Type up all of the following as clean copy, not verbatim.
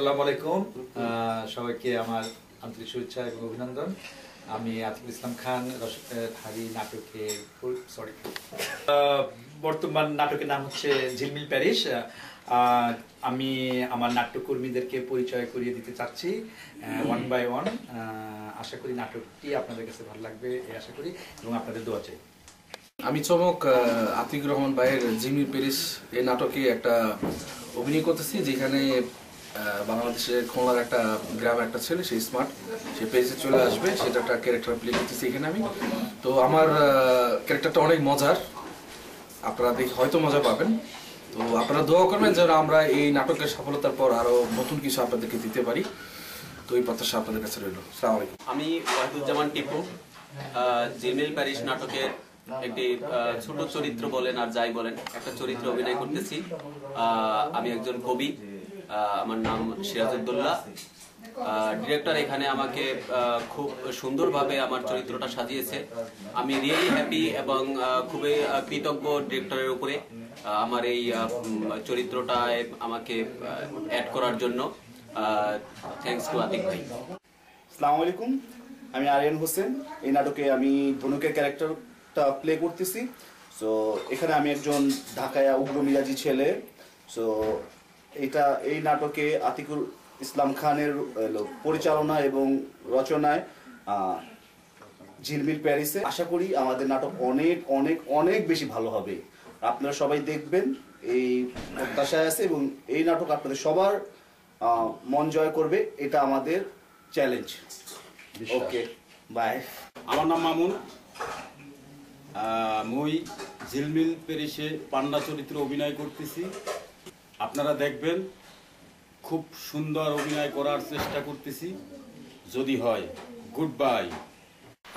আসসালামু আলাইকুম, সবাইকে আমার আন্তরিক শুভেচ্ছা এবং অভিনন্দন। আমি আতিকুল ইসলাম খান রসধারী নাটকের বর্তমান নাটকের নাম হচ্ছে ঝিলমিল প্যারিস। আমি আমার নাট্যকর্মীদেরকে পরিচয় করিয়ে দিতে চাচ্ছি ওয়ান বাই ওয়ান। আশা করি নাটকটি আপনাদের কাছে ভালো লাগবে এই আশা করি এবং আপনাদের দোয়া চাই। আমি চমক আতিকুর রহমান ভাইয়ের ঝিলমিল প্যারিস এই নাটকে একটা অভিনয় করতেছি, যেখানে বাংলাদেশের খুলনার একটা গ্রামের একটা ছেলে, সে স্মার্ট, সে প্যারিসে চলে আসবে, সেটা একটা ক্যারেক্টার প্লে করতেছি এখানে আমি। তো আমার ক্যারেক্টারটা অনেক মজার, আপনারা দেখে হয়তো মজা পাবেন। তো আপনারা দোয়া করবেন যেন আমরা এই নাটকের সফলতার পর আরো নতুন কিছু আপনাদেরকে দিতে পারি। তো এই প্রত্যাশা আপনাদের কাছে রইল। আসসালামু আলাইকুম। আমি ওয়াহিদুজ্জামান টিপু ঝিলমিল প্যারিস নাটকের একটি ছোট চরিত্র বলেন আর যাই বলেন একটা চরিত্র অভিনয় করতেছি। আমি একজন কবি, আমার নাম সিরাজউদ্দৌলা। ডিরেক্টর এখানে আমাকে খুব সুন্দরভাবে আমার চরিত্রটা সাজিয়েছে। আমি রিয়েলি হ্যাপি এবং খুবই কৃতজ্ঞ ডিরেক্টরের উপরে আমার এই চরিত্রটায় আমাকে অ্যাড করার জন্য। থ্যাঙ্কস টু আতিক ভাই। আসসালামু আলাইকুম, আমি আরিয়ান হোসেন। এই নাটকে আমি ধনুকের ক্যারেক্টারটা প্লে করতেছি। সো এখানে আমি একজন ঢাকায়া উগ্র মিরাজি ছেলে। সো এই নাটকে আতিকুল ইসলাম খানের পরিচালনা এবং রচনায় ঝিলমিল প্যারিসে। আশা করি আমাদের নাটক অনেক অনেক অনেক বেশি ভালো হবে, আপনারা সবাই দেখবেন এই প্রত্যাশায় আছে এবং এই নাটক আপনাদের সবার মন জয় করবে, এটা আমাদের চ্যালেঞ্জ। Okay, by. আমার নাম মামুন। মুই ঝিলমিল প্যারিসে পান্ডা চরিত্র অভিনয় করতেছি। আপনারা দেখবেন, খুব সুন্দর অভিনয় করার চেষ্টা করতেছি, যদি হয়। Good bye.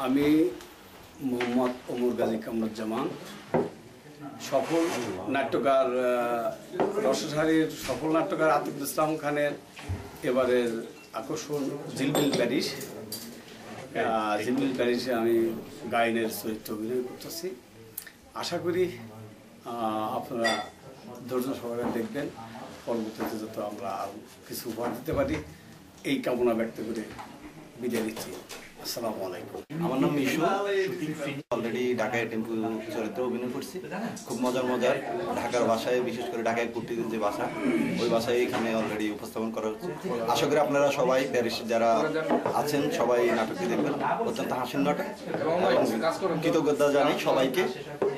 আমি মোহাম্মদ ওমর গাজী কামরুজ্জামান, সফল নাট্যকার, রসধারীর সফল নাট্যকার আতিকুল ইসলাম খানের এবারের আকর্ষণ ঝিলমিল প্যারিস। ঝিলমিল প্যারিসে আমি গায়নের চরিত্র অভিনয় করতেছি। আশা করি আপনারা ধৈর্য সহকারে দেখবেন, পরবর্তীতে যত আমরা আরও কিছু উপহার দিতে পারি এই কামনা ব্যক্ত করে বিদায় দিচ্ছি। আসসালামু আলাইকুম। আমার নাম মিশু। অলরেডি ঢাকায় টেম্পু চরিত্র অভিনয় করছি। খুব মজার ঢাকার ভাষায়, বিশেষ করে ঢাকায় কুর্তিদের যে ভাষা, ওই ভাষায় এখানে অলরেডি উপস্থাপন করা হচ্ছে। আশা করি আপনারা সবাই প্যারিস যারা আছেন সবাই নাটকটি দেখবেন। অত্যন্ত হাসির নাটক। কৃতজ্ঞতা জানাই সবাইকে,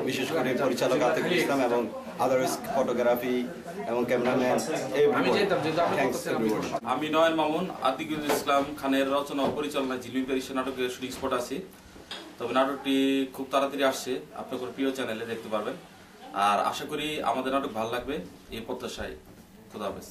বিশেষ করে পরিচালক আতিকুল ইসলাম এবং আদারওয়াইজ ফটোগ্রাফি এবং ক্যামেরাম্যান। আমি নয়ন মামুন, আতিকুল ইসলাম খানের রচনা ও পরিচালনায় ঝিলমিল প্যারিস নাটকের শুটিং স্পট আছি। তবে নাটকটি খুব তাড়াতাড়ি আসছে, আপনাদের প্রিয় চ্যানেলে দেখতে পারবেন। আর আশা করি আমাদের নাটক ভালো লাগবে এই প্রত্যাশায়। খোদা হাফেজ।